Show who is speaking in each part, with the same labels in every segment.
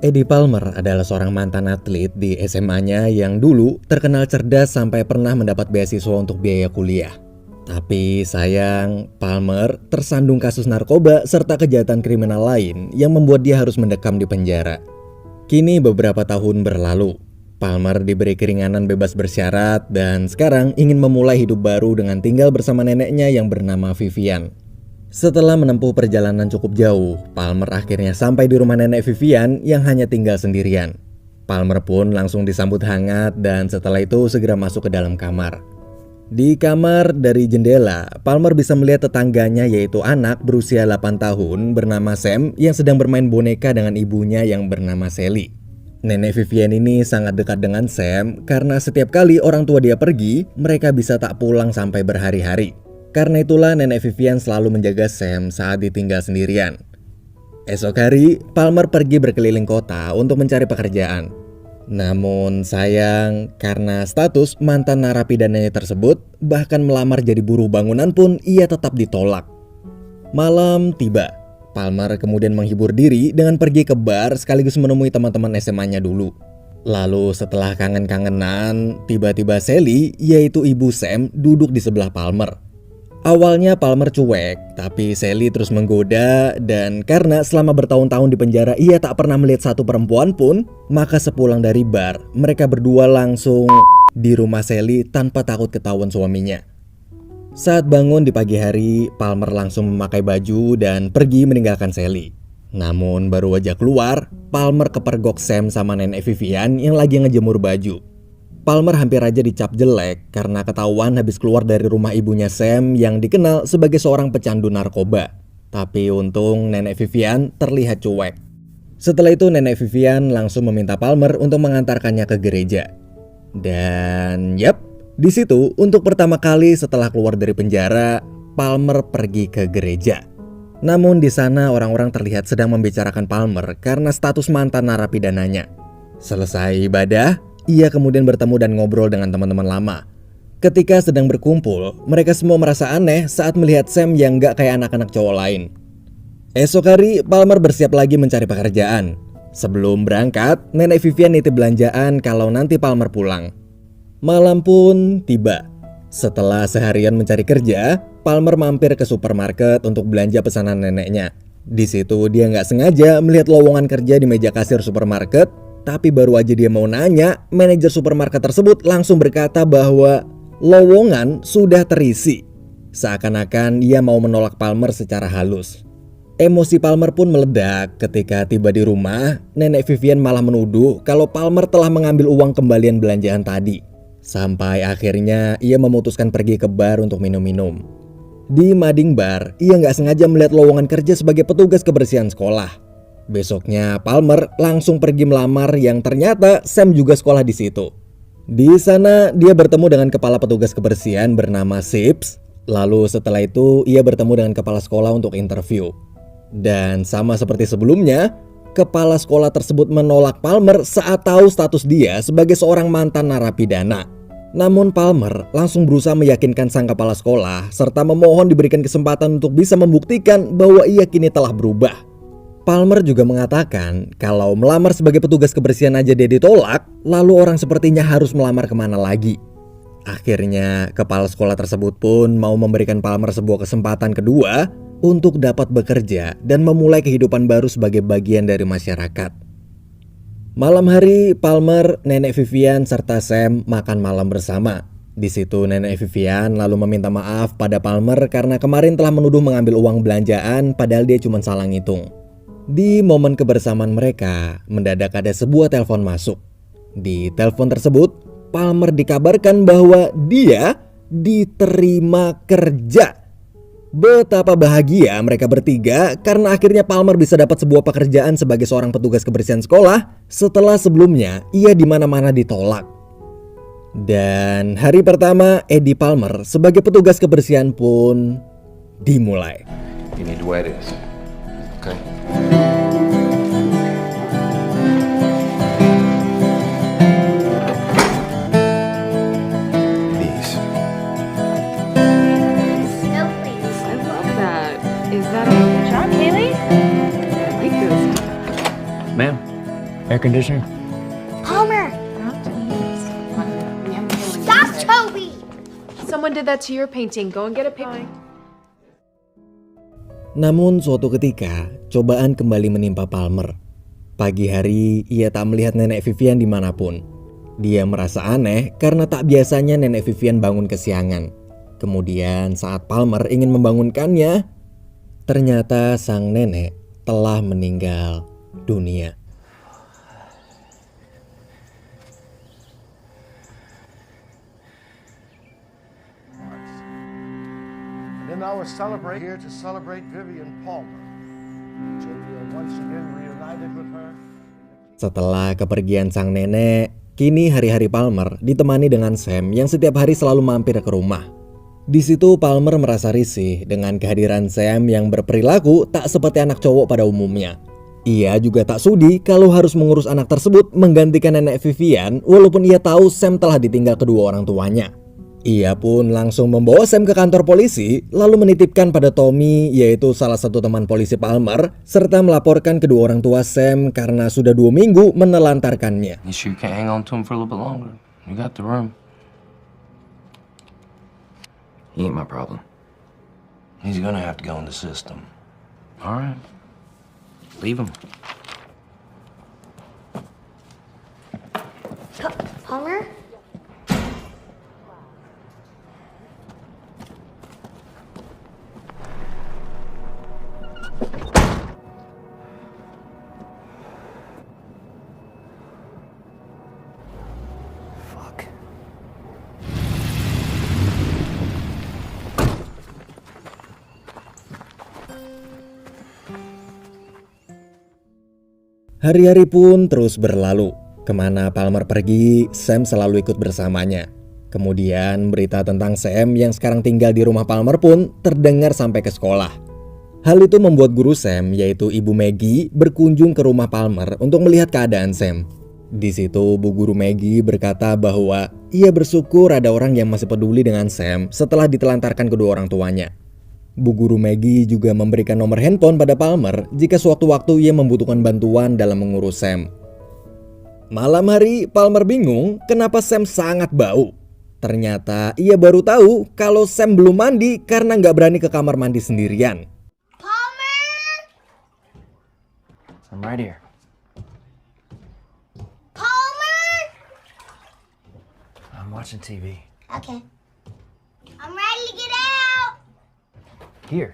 Speaker 1: Eddie Palmer adalah seorang mantan atlet di SMA-nya yang dulu terkenal cerdas sampai pernah mendapat beasiswa untuk biaya kuliah. Tapi sayang, Palmer tersandung kasus narkoba serta kejahatan kriminal lain yang membuat dia harus mendekam di penjara. Kini beberapa tahun berlalu, Palmer diberi keringanan bebas bersyarat dan sekarang ingin memulai hidup baru dengan tinggal bersama neneknya yang bernama Vivian. Setelah menempuh perjalanan cukup jauh, Palmer akhirnya sampai di rumah nenek Vivian yang hanya tinggal sendirian. Palmer pun langsung disambut hangat dan setelah itu segera masuk ke dalam kamar. Di kamar dari jendela, Palmer bisa melihat tetangganya yaitu anak berusia 8 tahun bernama Sam yang sedang bermain boneka dengan ibunya yang bernama Sally. Nenek Vivian ini sangat dekat dengan Sam karena setiap kali orang tua dia pergi, mereka bisa tak pulang sampai berhari-hari. Karena itulah nenek Vivian selalu menjaga Sam saat ditinggal sendirian. Esok hari, Palmer pergi berkeliling kota untuk mencari pekerjaan. Namun sayang, karena status mantan narapidananya tersebut, bahkan melamar jadi buruh bangunan pun ia tetap ditolak. Malam tiba, Palmer kemudian menghibur diri dengan pergi ke bar sekaligus menemui teman-teman SMA-nya dulu. Lalu setelah kangen-kangenan, tiba-tiba Sally, yaitu ibu Sam, duduk di sebelah Palmer. Awalnya Palmer cuek, tapi Sally terus menggoda dan karena selama bertahun-tahun di penjara ia tak pernah melihat satu perempuan pun, maka sepulang dari bar, mereka berdua langsung di rumah Sally tanpa takut ketahuan suaminya. Saat bangun di pagi hari, Palmer langsung memakai baju dan pergi meninggalkan Sally. Namun baru aja keluar, Palmer kepergok Sam sama nenek Vivian yang lagi ngejemur baju. Palmer hampir aja dicap jelek karena ketahuan habis keluar dari rumah ibunya Sam yang dikenal sebagai seorang pecandu narkoba. Tapi untung nenek Vivian terlihat cuek. Setelah itu nenek Vivian langsung meminta Palmer untuk mengantarkannya ke gereja. Dan yap, di situ untuk pertama kali setelah keluar dari penjara, Palmer pergi ke gereja. Namun di sana orang-orang terlihat sedang membicarakan Palmer karena status mantan narapidananya. Selesai ibadah, ia kemudian bertemu dan ngobrol dengan teman-teman lama. Ketika sedang berkumpul, mereka semua merasa aneh saat melihat Sam yang gak kayak anak-anak cowok lain. Esok hari, Palmer bersiap lagi mencari pekerjaan. Sebelum berangkat, nenek Vivian nitip belanjaan kalau nanti Palmer pulang. Malam pun tiba. Setelah seharian mencari kerja, Palmer mampir ke supermarket untuk belanja pesanan neneknya. Di situ dia gak sengaja melihat lowongan kerja di meja kasir supermarket. Tapi baru aja dia mau nanya, manajer supermarket tersebut langsung berkata bahwa lowongan sudah terisi. Seakan-akan ia mau menolak Palmer secara halus. Emosi Palmer pun meledak ketika tiba di rumah. Nenek Vivian malah menuduh kalau Palmer telah mengambil uang kembalian belanjaan tadi. Sampai akhirnya ia memutuskan pergi ke bar untuk minum-minum. Di mading bar, ia gak sengaja melihat lowongan kerja sebagai petugas kebersihan sekolah. Besoknya Palmer langsung pergi melamar yang ternyata Sam juga sekolah di situ. Di sana dia bertemu dengan kepala petugas kebersihan bernama Sips. Lalu setelah itu ia bertemu dengan kepala sekolah untuk interview. Dan sama seperti sebelumnya, kepala sekolah tersebut menolak Palmer saat tahu status dia sebagai seorang mantan narapidana. Namun Palmer langsung berusaha meyakinkan sang kepala sekolah serta memohon diberikan kesempatan untuk bisa membuktikan bahwa ia kini telah berubah. Palmer juga mengatakan kalau melamar sebagai petugas kebersihan aja dia ditolak, lalu orang sepertinya harus melamar kemana lagi. Akhirnya kepala sekolah tersebut pun mau memberikan Palmer sebuah kesempatan kedua untuk dapat bekerja dan memulai kehidupan baru sebagai bagian dari masyarakat. Malam hari, Palmer, nenek Vivian serta Sam makan malam bersama. Di situ nenek Vivian lalu meminta maaf pada Palmer karena kemarin telah menuduh mengambil uang belanjaan padahal dia cuma salah ngitung. Di momen kebersamaan mereka, mendadak ada sebuah telepon masuk. Di telepon tersebut, Palmer dikabarkan bahwa dia diterima kerja. Betapa bahagia mereka bertiga karena akhirnya Palmer bisa dapat sebuah pekerjaan sebagai seorang petugas kebersihan sekolah setelah sebelumnya ia di mana-mana ditolak. Dan hari pertama Eddie Palmer sebagai petugas kebersihan pun dimulai.
Speaker 2: You need to wear this. Okay. These.
Speaker 3: Snowflakes.
Speaker 4: I love that. Is that a good job, Haley? I like this.
Speaker 5: Ma'am,
Speaker 3: Air conditioner?
Speaker 4: Palmer! Stop, Toby!
Speaker 5: Someone did that to your painting. Go and get a picture.
Speaker 1: Namun suatu ketika, cobaan kembali menimpa Palmer. Pagi hari, ia tak melihat nenek Vivian dimanapun. Dia merasa aneh karena tak biasanya nenek Vivian bangun kesiangan. Kemudian saat Palmer ingin membangunkannya, ternyata sang nenek telah meninggal dunia.
Speaker 6: And now we're here to celebrate Vivian Palmer. So we are once again reunited with her.
Speaker 1: Setelah kepergian sang nenek, kini hari-hari Palmer ditemani dengan Sam yang setiap hari selalu mampir ke rumah. Di situ Palmer merasa risih dengan kehadiran Sam yang berperilaku tak seperti anak cowok pada umumnya. Ia juga tak sudi kalau harus mengurus anak tersebut menggantikan nenek Vivian walaupun ia tahu Sam telah ditinggal kedua orang tuanya. Ia pun langsung membawa Sam ke kantor polisi lalu menitipkan pada Tommy, yaitu salah satu teman polisi Palmer, serta melaporkan kedua orang tua Sam karena sudah 2 minggu menelantarkannya.
Speaker 2: You sure you can't hang on to him for a little bit longer? You got the room. He ain't my problem. He's gonna have to go in the system. All right. Leave him.
Speaker 4: Palmer?
Speaker 3: Fuck.
Speaker 1: Hari-hari pun terus berlalu. Kemana Palmer pergi, Sam selalu ikut bersamanya. Kemudian berita tentang Sam yang sekarang tinggal di rumah Palmer pun terdengar sampai ke sekolah. Hal itu membuat guru Sam, yaitu Ibu Maggie, berkunjung ke rumah Palmer untuk melihat keadaan Sam. Di situ Bu Guru Maggie berkata bahwa ia bersyukur ada orang yang masih peduli dengan Sam setelah ditelantarkan kedua orang tuanya. Bu Guru Maggie juga memberikan nomor handphone pada Palmer jika sewaktu-waktu ia membutuhkan bantuan dalam mengurus Sam. Malam hari, Palmer bingung kenapa Sam sangat bau. Ternyata ia baru tahu kalau Sam belum mandi karena nggak berani ke kamar mandi sendirian.
Speaker 4: Palmer!
Speaker 3: I'm right here.
Speaker 4: Palmer!
Speaker 3: I'm watching TV.
Speaker 4: Okay. I'm ready to get out!
Speaker 3: Here.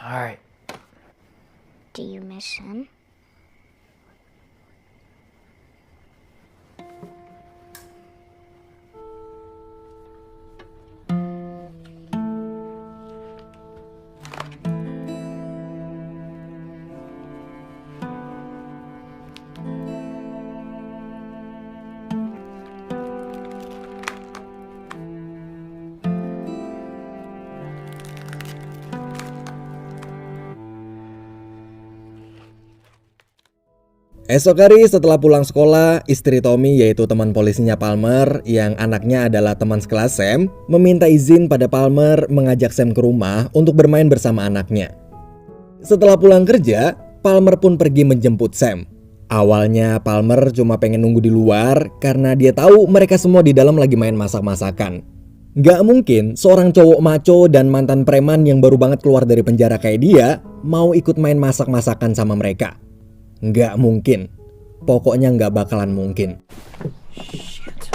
Speaker 3: All right.
Speaker 4: Do you miss him?
Speaker 1: Esok hari setelah pulang sekolah, istri Tommy, yaitu teman polisinya Palmer yang anaknya adalah teman sekelas Sam, meminta izin pada Palmer mengajak Sam ke rumah untuk bermain bersama anaknya. Setelah pulang kerja, Palmer pun pergi menjemput Sam. Awalnya Palmer cuma pengen nunggu di luar karena dia tahu mereka semua di dalam lagi main masak-masakan. Gak mungkin seorang cowok maco dan mantan preman yang baru banget keluar dari penjara kayak dia mau ikut main masak-masakan sama mereka. Nggak mungkin. Pokoknya nggak bakalan mungkin.
Speaker 3: Shit.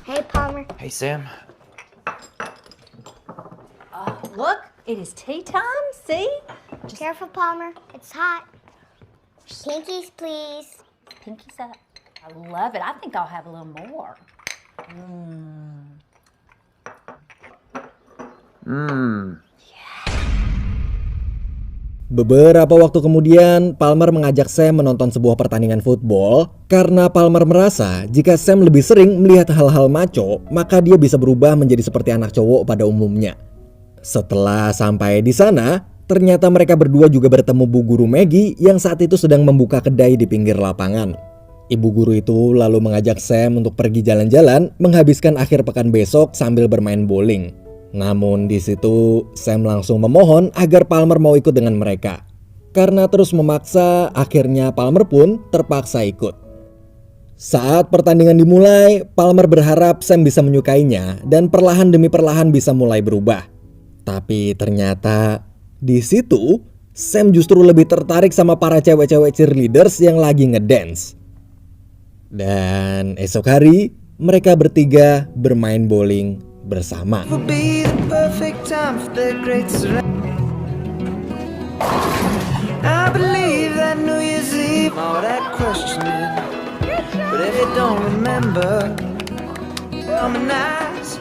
Speaker 4: Hey, Palmer.
Speaker 3: Hey, Sam.
Speaker 7: Look, it is tea time, see?
Speaker 4: Careful, Palmer. It's hot. Pinkies, please.
Speaker 7: Pinky's up. I love it. I think I'll have a little more.
Speaker 1: Beberapa waktu kemudian, Palmer mengajak Sam menonton sebuah pertandingan football karena Palmer merasa jika Sam lebih sering melihat hal-hal maco, maka dia bisa berubah menjadi seperti anak cowok pada umumnya. Setelah sampai di sana, ternyata mereka berdua juga bertemu Bu Guru Maggie yang saat itu sedang membuka kedai di pinggir lapangan. Ibu guru itu lalu mengajak Sam untuk pergi jalan-jalan menghabiskan akhir pekan besok sambil bermain bowling. Namun di situ Sam langsung memohon agar Palmer mau ikut dengan mereka. Karena terus memaksa, akhirnya Palmer pun terpaksa ikut. Saat pertandingan dimulai, Palmer berharap Sam bisa menyukainya dan perlahan demi perlahan bisa mulai berubah. Tapi ternyata di situ Sam justru lebih tertarik sama para cewek-cewek cheerleaders yang lagi ngedance. Dan esok hari mereka bertiga bermain bowling bersama.
Speaker 8: I believe that New Year's Eve, all that questioning. But if you don't remember, harmonize.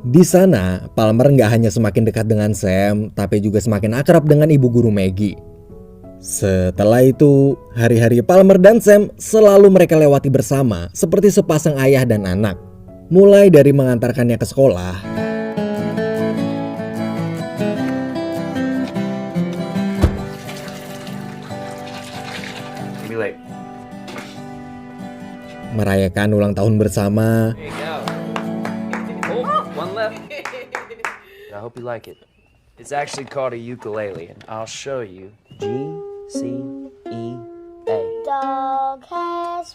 Speaker 1: Di sana, Palmer nggak hanya semakin dekat dengan Sam, tapi juga semakin akrab dengan ibu guru Maggie. Setelah itu, hari-hari Palmer dan Sam selalu mereka lewati bersama, seperti sepasang ayah dan anak. Mulai dari mengantarkannya ke sekolah,
Speaker 3: Late.
Speaker 1: merayakan ulang tahun bersama,
Speaker 3: There you go. Oh, one left. I hope you like it. It's actually called a ukulele, and I'll show you. G, C, E, A.
Speaker 4: Dog has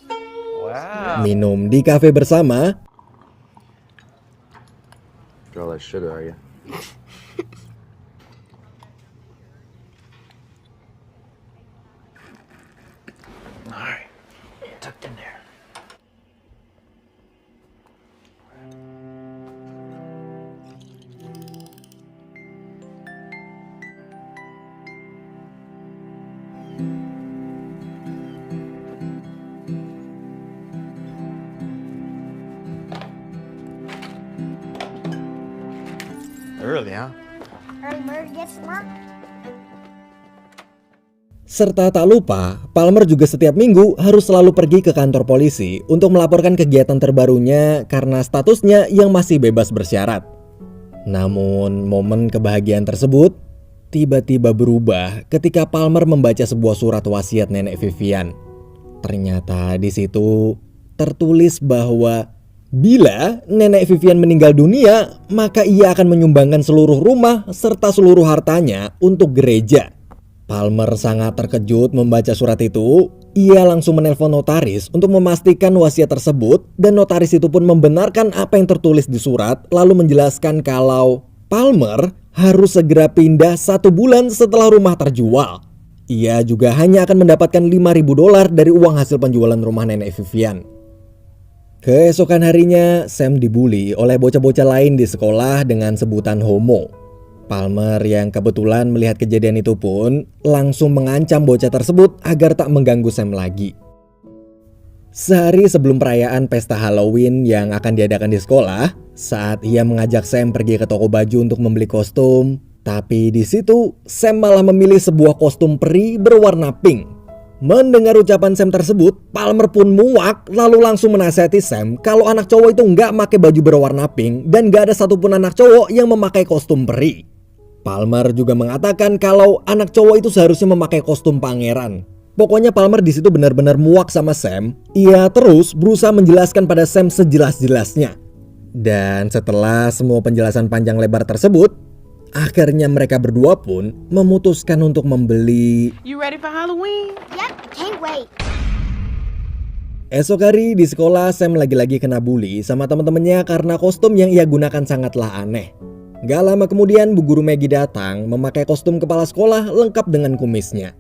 Speaker 3: Wow.
Speaker 1: minum di kafe bersama,
Speaker 2: Got all that sugar, are you?
Speaker 3: All right. Tucked in there.
Speaker 6: Early, huh?
Speaker 4: early bird gets the worm.
Speaker 1: serta tak lupa Palmer juga setiap minggu harus selalu pergi ke kantor polisi untuk melaporkan kegiatan terbarunya karena statusnya yang masih bebas bersyarat. Namun momen kebahagiaan tersebut tiba-tiba berubah ketika Palmer membaca sebuah surat wasiat nenek Vivian. Ternyata di situ tertulis bahwa bila nenek Vivian meninggal dunia, maka ia akan menyumbangkan seluruh rumah serta seluruh hartanya untuk gereja. Palmer sangat terkejut membaca surat itu. Ia langsung menelpon notaris untuk memastikan wasiat tersebut, dan notaris itu pun membenarkan apa yang tertulis di surat, lalu menjelaskan kalau Palmer harus segera pindah 1 bulan setelah rumah terjual. Ia juga hanya akan mendapatkan $5.000 dari uang hasil penjualan rumah nenek Vivian. Keesokan harinya, Sam dibully oleh bocah-bocah lain di sekolah dengan sebutan homo. Palmer yang kebetulan melihat kejadian itu pun langsung mengancam bocah tersebut agar tak mengganggu Sam lagi. Sehari sebelum perayaan pesta Halloween yang akan diadakan di sekolah, saat ia mengajak Sam pergi ke toko baju untuk membeli kostum, tapi di situ Sam malah memilih sebuah kostum peri berwarna pink. Mendengar ucapan Sam tersebut, Palmer pun muak lalu langsung menasihati Sam kalau anak cowok itu nggak pakai baju berwarna pink dan nggak ada satupun anak cowok yang memakai kostum peri. Palmer juga mengatakan kalau anak cowok itu seharusnya memakai kostum pangeran. Pokoknya Palmer di situ benar-benar muak sama Sam. Ia terus berusaha menjelaskan pada Sam sejelas-jelasnya. Dan setelah semua penjelasan panjang lebar tersebut, akhirnya mereka berdua pun memutuskan untuk membeli.
Speaker 5: You ready for Halloween?
Speaker 4: Yep, can't wait.
Speaker 1: Esok hari di sekolah, Sam lagi-lagi kena bully sama teman-temannya karena kostum yang ia gunakan sangatlah aneh. Gak lama kemudian Bu Guru Maggie datang memakai kostum kepala sekolah lengkap dengan kumisnya.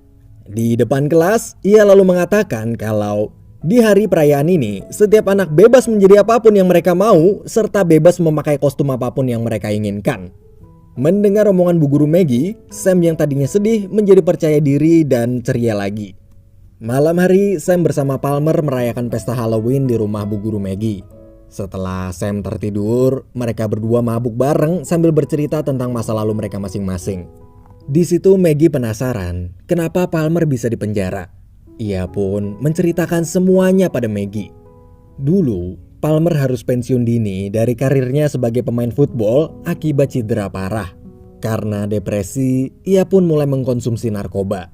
Speaker 1: Di depan kelas, ia lalu mengatakan kalau di hari perayaan ini, setiap anak bebas menjadi apapun yang mereka mau serta bebas memakai kostum apapun yang mereka inginkan. Mendengar omongan Bu Guru Maggie, Sam yang tadinya sedih menjadi percaya diri dan ceria lagi. Malam hari, Sam bersama Palmer merayakan pesta Halloween di rumah Bu Guru Maggie. Setelah Sam tertidur, mereka berdua mabuk bareng sambil bercerita tentang masa lalu mereka masing-masing. Di situ Maggie penasaran kenapa Palmer bisa dipenjara. Ia pun menceritakan semuanya pada Maggie. Dulu, Palmer harus pensiun dini dari karirnya sebagai pemain football akibat cedera parah. Karena depresi, ia pun mulai mengkonsumsi narkoba.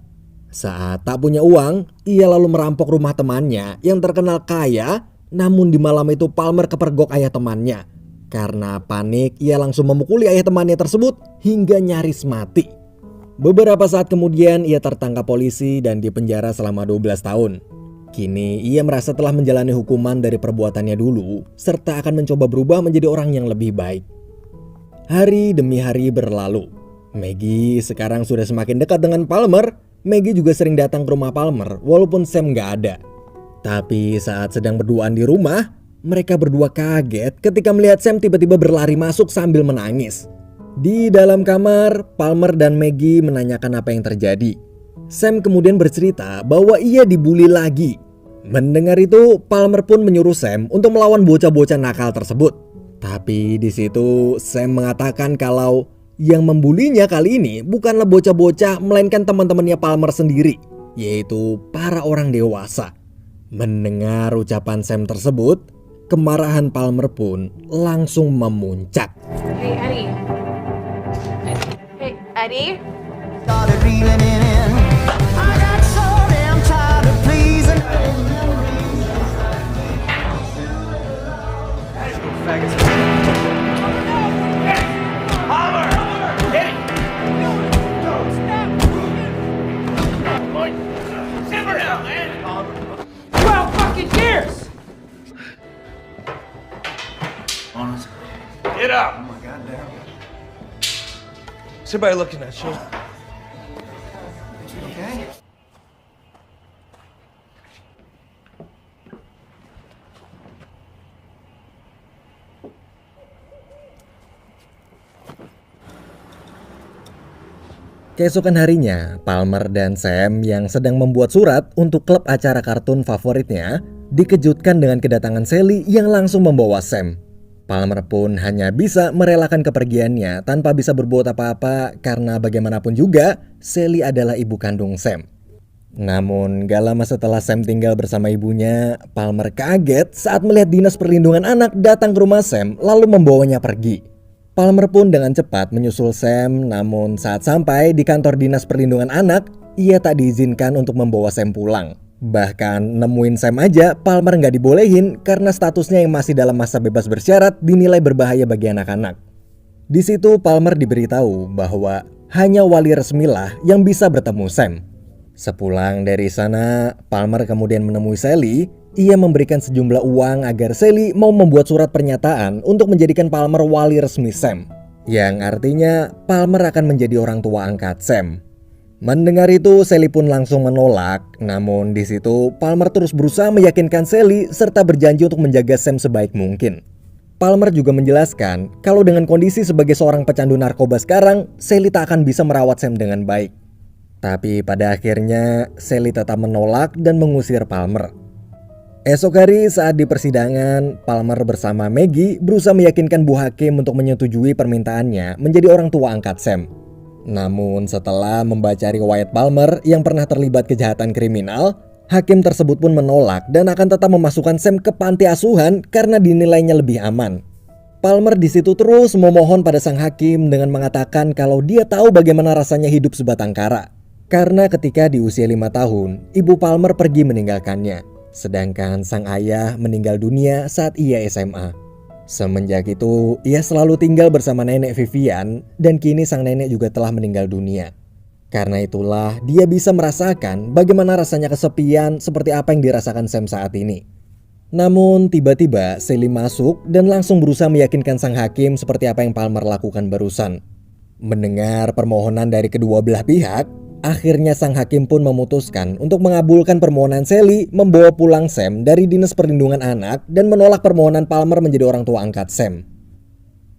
Speaker 1: Saat tak punya uang, ia lalu merampok rumah temannya yang terkenal kaya. Namun di malam itu Palmer kepergok ayah temannya. Karena panik, ia langsung memukuli ayah temannya tersebut hingga nyaris mati. Beberapa saat kemudian ia tertangkap polisi dan dipenjara selama 12 tahun. Kini ia merasa telah menjalani hukuman dari perbuatannya dulu, serta akan mencoba berubah menjadi orang yang lebih baik. Hari demi hari berlalu. Maggie sekarang sudah semakin dekat dengan Palmer. Maggie juga sering datang ke rumah Palmer walaupun Sam gak ada. Tapi saat sedang berduaan di rumah, mereka berdua kaget ketika melihat Sam tiba-tiba berlari masuk sambil menangis. Di dalam kamar, Palmer dan Maggie menanyakan apa yang terjadi. Sam kemudian bercerita bahwa ia dibully lagi. Mendengar itu, Palmer pun menyuruh Sam untuk melawan bocah-bocah nakal tersebut. Tapi di situ Sam mengatakan kalau yang membulinya kali ini bukanlah bocah-bocah melainkan teman-temannya Palmer sendiri, yaitu para orang dewasa. Mendengar ucapan Sam tersebut, kemarahan Palmer pun langsung memuncak.
Speaker 5: Hey, Eddie. Hey, Eddie.
Speaker 8: Started reeling it in. I got so damn tired of pleasing.
Speaker 6: Get up! Oh my goddamn. Is everybody looking at you? Okay.
Speaker 1: Keesokan harinya, Palmer dan Sam yang sedang membuat surat untuk klub acara kartun favoritnya dikejutkan dengan kedatangan Sally yang langsung membawa Sam. Palmer pun hanya bisa merelakan kepergiannya tanpa bisa berbuat apa-apa karena bagaimanapun juga Sally adalah ibu kandung Sam. Namun gak lama setelah Sam tinggal bersama ibunya, Palmer kaget saat melihat Dinas Perlindungan Anak datang ke rumah Sam lalu membawanya pergi. Palmer pun dengan cepat menyusul Sam, namun saat sampai di kantor Dinas Perlindungan Anak, ia tak diizinkan untuk membawa Sam pulang. Bahkan nemuin Sam aja Palmer nggak dibolehin karena statusnya yang masih dalam masa bebas bersyarat dinilai berbahaya bagi anak-anak. Di situ Palmer diberitahu bahwa hanya wali resmilah yang bisa bertemu Sam. Sepulang dari sana, Palmer kemudian menemui Sally. Ia memberikan sejumlah uang agar Sally mau membuat surat pernyataan untuk menjadikan Palmer wali resmi Sam, yang artinya Palmer akan menjadi orang tua angkat Sam. Mendengar itu, Sally pun langsung menolak. Namun di situ Palmer terus berusaha meyakinkan Sally serta berjanji untuk menjaga Sam sebaik mungkin. Palmer juga menjelaskan kalau dengan kondisi sebagai seorang pecandu narkoba sekarang, Sally tak akan bisa merawat Sam dengan baik. Tapi pada akhirnya Sally tetap menolak dan mengusir Palmer. Esok hari saat di persidangan, Palmer bersama Maggie berusaha meyakinkan Bu Hakim untuk menyetujui permintaannya menjadi orang tua angkat Sam. Namun setelah membaca riwayat Palmer yang pernah terlibat kejahatan kriminal, hakim tersebut pun menolak dan akan tetap memasukkan Sam ke panti asuhan karena dinilainya lebih aman. Palmer di situ terus memohon pada sang hakim dengan mengatakan kalau dia tahu bagaimana rasanya hidup sebatang kara. Karena ketika di usia 5 tahun, ibu Palmer pergi meninggalkannya. Sedangkan sang ayah meninggal dunia saat ia SMA. Semenjak itu, ia selalu tinggal bersama nenek Vivian dan kini sang nenek juga telah meninggal dunia. Karena itulah dia bisa merasakan bagaimana rasanya kesepian seperti apa yang dirasakan Sam saat ini. Namun tiba-tiba Sally masuk dan langsung berusaha meyakinkan sang hakim seperti apa yang Palmer lakukan barusan. Mendengar permohonan dari kedua belah pihak, akhirnya sang hakim pun memutuskan untuk mengabulkan permohonan Sally membawa pulang Sam dari Dinas Perlindungan Anak dan menolak permohonan Palmer menjadi orang tua angkat Sam.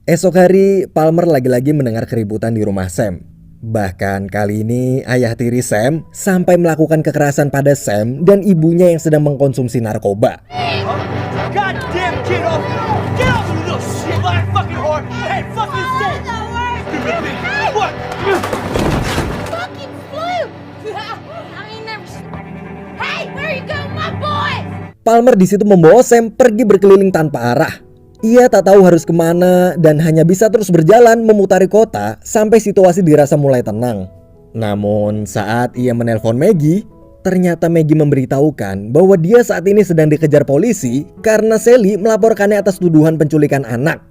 Speaker 1: Esok hari, Palmer lagi-lagi mendengar keributan di rumah Sam. Bahkan kali ini ayah tiri Sam sampai melakukan kekerasan pada Sam dan ibunya yang sedang mengkonsumsi narkoba.
Speaker 8: God damn, get off! Get off, you little shit! Black fucking whore! Hey, fucking shit! What?
Speaker 4: Fucking flu! I ain't never. Hey, where you going, my boy?
Speaker 1: Palmer di situ membawa Sam pergi berkeliling tanpa arah. Ia tak tahu harus kemana dan hanya bisa terus berjalan memutari kota sampai situasi dirasa mulai tenang. Namun saat ia menelpon Maggie, ternyata Maggie memberitahukan bahwa dia saat ini sedang dikejar polisi karena Sally melaporkannya atas tuduhan penculikan anak.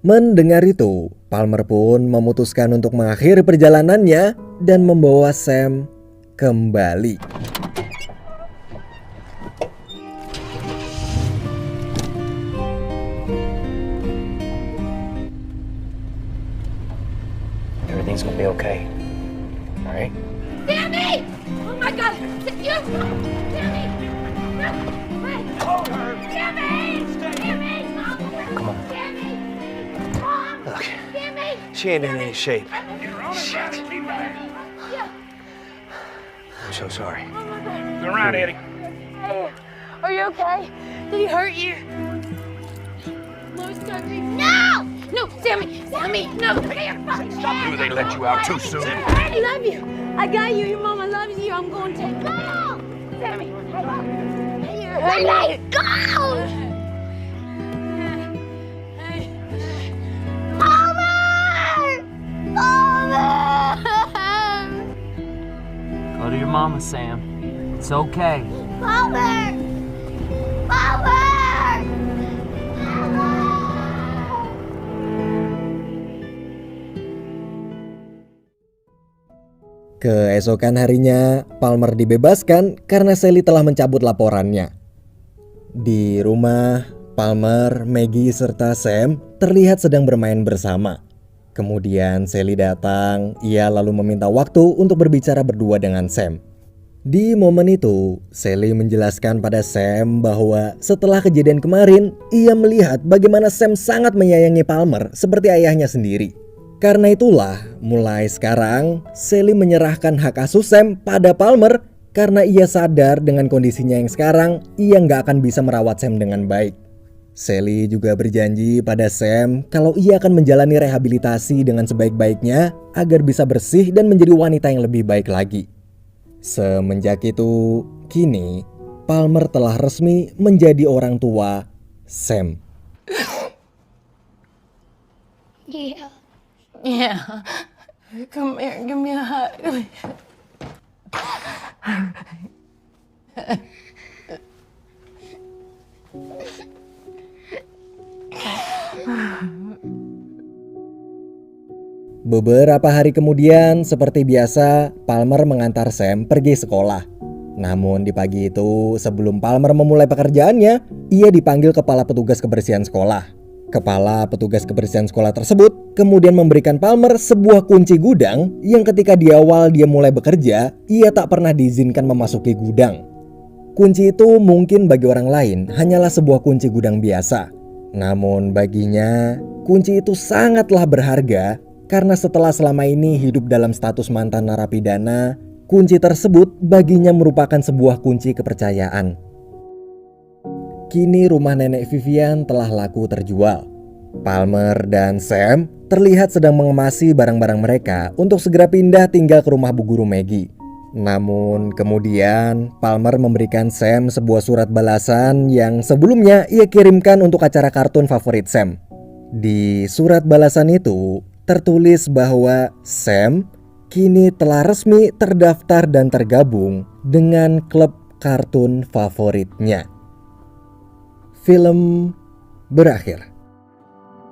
Speaker 1: Mendengar itu, Palmer pun memutuskan untuk mengakhiri perjalanannya dan membawa Sam kembali.
Speaker 3: Everything's gonna be okay. All right?
Speaker 4: Sammy! Oh my God! You! Sammy! No! Wait! Sammy! Sammy!
Speaker 3: Come on.
Speaker 4: Sammy! Mom!
Speaker 3: Look,
Speaker 4: Sammy!
Speaker 3: she ain't in any shape.
Speaker 4: Shit!
Speaker 3: I'm so sorry.
Speaker 9: All right, Eddie.
Speaker 4: Hey, are you okay? Did he hurt you? Louis got me. No! No, Sammy! Sammy! No!
Speaker 9: Knew they let you out too soon.
Speaker 4: I love you. I got you. Your mama loves you. I'm going to. No! Sammy! Hey, you're hurting. Let it go! Mama! Mama!
Speaker 3: Go to your mama, Sam. It's okay.
Speaker 4: Mama! Mama!
Speaker 1: Keesokan harinya, Palmer dibebaskan karena Sally telah mencabut laporannya. Di rumah, Palmer, Maggie, serta Sam terlihat sedang bermain bersama. Kemudian Sally datang, ia lalu meminta waktu untuk berbicara berdua dengan Sam. Di momen itu, Sally menjelaskan pada Sam bahwa setelah kejadian kemarin, ia melihat bagaimana Sam sangat menyayangi Palmer seperti ayahnya sendiri. Karena itulah, mulai sekarang, Sally menyerahkan hak asuh Sam pada Palmer karena ia sadar dengan kondisinya yang sekarang, ia nggak akan bisa merawat Sam dengan baik. Sally juga berjanji pada Sam kalau ia akan menjalani rehabilitasi dengan sebaik-baiknya agar bisa bersih dan menjadi wanita yang lebih baik lagi. Semenjak itu, kini Palmer telah resmi menjadi orang tua Sam.
Speaker 4: Yeah. Yeah. Come here, give me a hug.
Speaker 1: Beberapa hari kemudian, seperti biasa, Palmer mengantar Sam pergi sekolah. Namun di pagi itu, sebelum Palmer memulai pekerjaannya, ia dipanggil kepala petugas kebersihan sekolah. Kepala petugas kebersihan sekolah tersebut kemudian memberikan Palmer sebuah kunci gudang yang ketika di awal dia mulai bekerja, ia tak pernah diizinkan memasuki gudang. Kunci itu mungkin bagi orang lain hanyalah sebuah kunci gudang biasa. Namun baginya, kunci itu sangatlah berharga karena setelah selama ini hidup dalam status mantan narapidana, kunci tersebut baginya merupakan sebuah kunci kepercayaan. Kini rumah nenek Vivian telah laku terjual. Palmer dan Sam terlihat sedang mengemasi barang-barang mereka untuk segera pindah tinggal ke rumah bu guru Maggie. Namun kemudian Palmer memberikan Sam sebuah surat balasan yang sebelumnya ia kirimkan untuk acara kartun favorit Sam. Di surat balasan itu tertulis bahwa Sam kini telah resmi terdaftar dan tergabung dengan klub kartun favoritnya. Film berakhir.